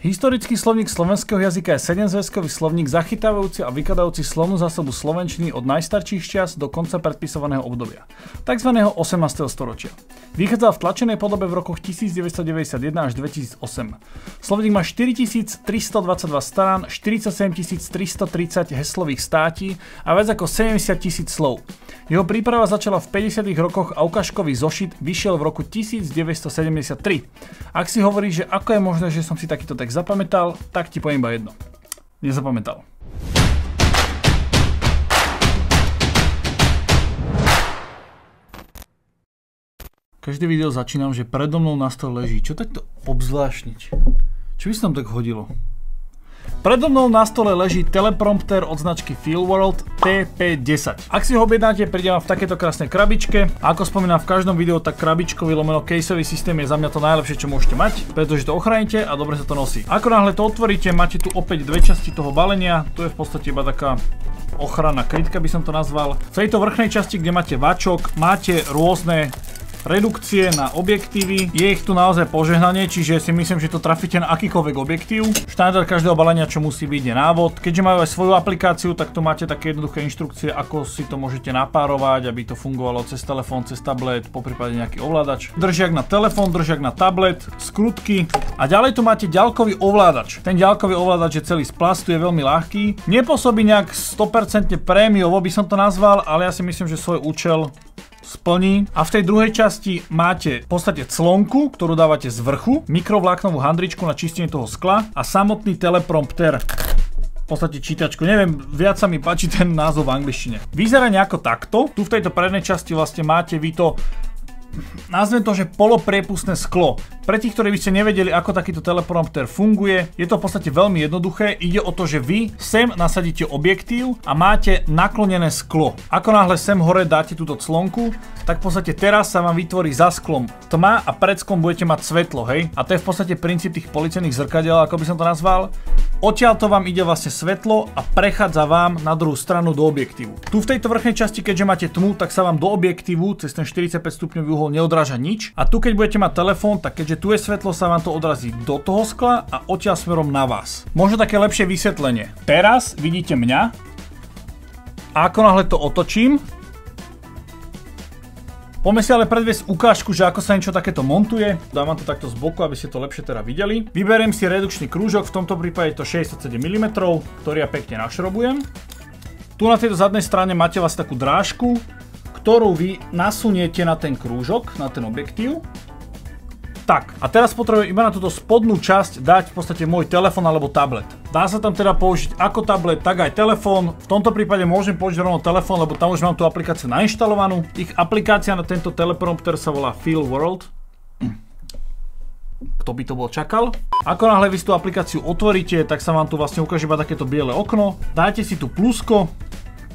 Historický slovník slovenského jazyka je 7-zväzkový slovník zachytávajúci a vykladajúci slovnú zásobu slovenčiny od najstarších čias do konca predpisovaného obdobia, tzv. 18. storočia. Vychádzal v tlačenej podobe v rokoch 1991 až 2008. Slovník má 4322 strán, 47330 heslových státí a viac ako 70 000 slov. Jeho príprava začala v 50. rokoch a ukážkový zošit vyšiel v roku 1973. Ak si hovoríš, že ako je možné, že som si takýto text zapamätal, tak ti poviem iba jedno. Nezapamätal. Každé video začínam, že predo mnou na stole leží. Čo takto obzvláštniť? Čo by sa tam tak hodilo? Predo mnou na stole leží teleprompter od značky Feelworld TP10. Ak si ho objednáte, príde vám v takéto krásnej krabičke. A ako spomínam v každom videu, tak krabičkový lomeno caseový systém je za mňa to najlepšie, čo môžete mať, pretože to ochránite a dobre sa to nosí. Ako náhle to otvoríte, máte tu opäť dve časti toho balenia. Tu je v podstate iba taká ochranná krytka, by som to nazval. V tejto vrchnej časti, kde máte vačok, máte rôzne redukcie na objektívy. Je ich tu naozaj požehnanie, čiže si myslím, že to trafíte na akýkoľvek objektív. Štandard každého balenia, čo musí byť, je návod. Keďže majú aj svoju aplikáciu, tak tu máte také jednoduché inštrukcie, ako si to môžete napárovať, aby to fungovalo cez telefón, cez tablet, poprípade nejaký ovládač. Držiak na telefón, držiak na tablet, skrutky. A ďalej tu máte ďalkový ovládač. Ten ďalkový ovládač je celý z plastu, je veľmi ľahký. Nepôsobí nejak 100% prémiovo, by som to nazval, ale ja si myslím, že svoj účel splní. A v tej druhej časti máte v podstate clonku, ktorú dávate z vrchu, mikrovláknovú handričku na čistenie toho skla a samotný teleprompter. V podstate čítačku. Neviem, viac sa mi páči ten názov v angličtine. Vyzerá nejako takto. Tu v tejto prednej časti vlastne máte vy to, nazvem to, že polopriepustné sklo. Pre tých, ktorí by ste nevedeli, ako takýto teleprompter funguje, je to v podstate veľmi jednoduché. Ide o to, že vy sem nasadíte objektív a máte naklonené sklo. Ako náhle sem hore dáte túto clonku, tak v podstate teraz sa vám vytvorí za sklom tma a pred sklom budete mať svetlo, hej? A to je v podstate princíp tých policajných zrkadiel, ako by som to nazval. Odtiaľto vám ide vlastne svetlo a prechádza vám na druhú stranu do objektívu. Tu v tejto vrchnej časti, keďže máte tmu, tak sa vám do objektívu cez ten 45 stupňový uhol neodráža nič. A tu keď budete mať telefón, tak keďže tu je svetlo, sa vám to odrazí do toho skla a odtiaľ smerom na vás. Možno také lepšie vysvetlenie. Teraz vidíte mňa a ako náhle to otočím, poďme si ale predviesť ukážku, že ako sa niečo takéto montuje. Dávam to takto z boku, aby ste to lepšie teda videli. Vyberiem si redukčný krúžok, v tomto prípade je to 67 mm, ktorý ja pekne našrobujem. Tu na tejto zadnej strane máte vlastne takú drážku, ktorú vy nasuniete na ten krúžok, na ten objektív. Tak, a teraz potrebujem iba na túto spodnú časť dať v podstate môj telefón alebo tablet. Dá sa tam teda použiť ako tablet, tak aj telefón. V tomto prípade môžem použiť rovno telefón, lebo tam už mám tú aplikáciu nainštalovanú. Ich aplikácia na tento teleprompter sa volá Feelworld. Kto by to bol čakal? Ako náhle vy tú aplikáciu otvoríte, tak sa vám tu vlastne ukáže iba takéto biele okno. Dajte si tu plusko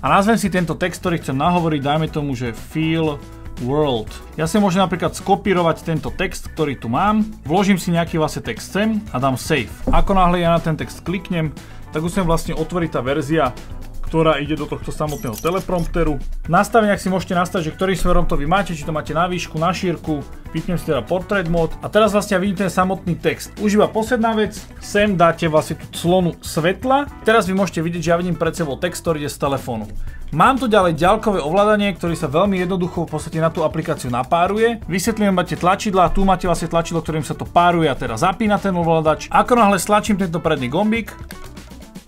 a nazvem si tento text, ktorý chcem nahovoriť, dajme tomu, že Feelworld. Ja si môžem napríklad skopírovať tento text, ktorý tu mám, vložím si nejaký vlastne text sem a dám save. Ako náhle ja na ten text kliknem, tak už sa vlastne otvorí tá verzia, ktorá ide do tohto samotného teleprompteru. V nastaveniach si môžete nastaviť, že ktorým smerom to vy máte, či to máte na výšku, na šírku, vypnem si teda portrait mode a teraz vlastne vidíte ten samotný text. Už iba posledná vec, sem dáte vlastne tú clonu svetla. Teraz vy môžete vidieť, že ja vidím pred sebou text, ktorý ide z telefónu. Mám tu ďalej ďalkové ovládanie, ktorý sa veľmi jednoducho v podstate na tú aplikáciu napáruje. Vysvetlím, máte tlačidla, tu máte vlastne tlačidlo, ktorým sa to páruje a teraz zapína ten ovládač. Ako náhle stlačím tento predný gombík,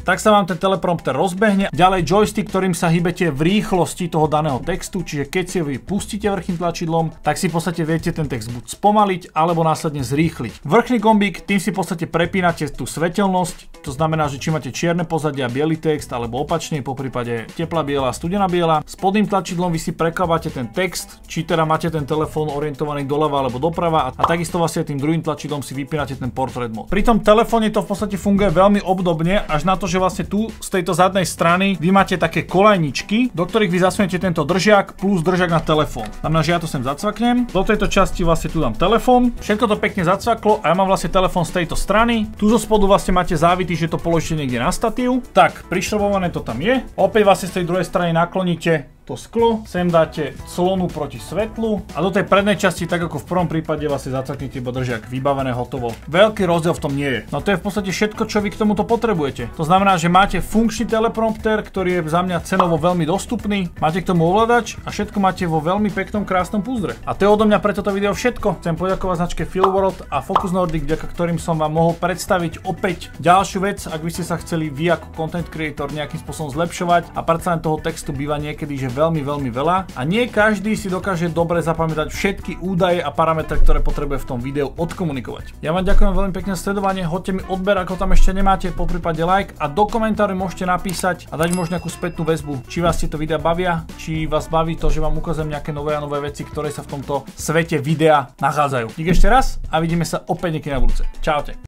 tak sa vám ten teleprompter rozbehne. Ďalej joystick, ktorým sa hýbete v rýchlosti toho daného textu, čiže keď si vy pustíte vrchným tlačidlom, tak si v podstate viete ten text buď spomaliť, alebo následne zrýchliť. Vrchný gombík, tým si v podstate prepínate tú svetelnosť, to znamená, že či máte čierne pozadie a biely text, alebo opačne, poprípade teplá biela, studená biela. Spodným tlačidlom vy si prekávate ten text, či teda máte ten telefón orientovaný doľava alebo doprava a takisto vlastne tým druhým tlačidlom si vypínate ten portrait mode. Pri tom telefóne to v podstate funguje veľmi obdobne, až na to, že vlastne tu z tejto zadnej strany vy máte také kolajničky, do ktorých vy zasuniete tento držiak plus držiak na telefón. Znamená, že ja to sem zacvaknem. Do tejto časti vlastne tu dám telefón. Všetko to pekne zacvaklo a ja mám vlastne telefón z tejto strany. Tu zo spodu vlastne máte závity, že to položíte niekde na statív. Tak, prišrobované to tam je. Opäť vlastne z tej druhej strany nakloníte to sklo, sem dáte clonu proti svetlu a do tej prednej časti, tak ako v prvom prípade, vlastne zacaknete iba držiak, vybavené, hotovo. Veľký rozdiel v tom nie je. No to je v podstate všetko, čo vy k tomuto potrebujete. To znamená, že máte funkčný teleprompter, ktorý je za mňa cenovo veľmi dostupný, máte k tomu ovládač a všetko máte vo veľmi peknom, krásnom púzdre. A to je odo mňa pre toto video všetko. Chcem poďakovať značke Feelworld a Focus Nordic, vďaka ktorým som vám mohol predstaviť opäť ďalšiu vec, ak by ste sa chceli vy ako content creator nejakým spôsobom zlepšovať, a predsa len toho textu býva niekedy, že veľmi veľa a nie každý si dokáže dobre zapamätať všetky údaje a parametre, ktoré potrebuje v tom videu odkomunikovať. Ja vám ďakujem veľmi pekne za sledovanie, hoďte mi odber, ako tam ešte nemáte, poprípade like a do komentáru môžete napísať a dať možno nejakú spätnú väzbu, či vás tieto videa bavia, či vás baví to, že vám ukážem nejaké nové a nové veci, ktoré sa v tomto svete videa nachádzajú. Dík ešte raz a vidíme sa opäť niekedy na budúce. Čaute.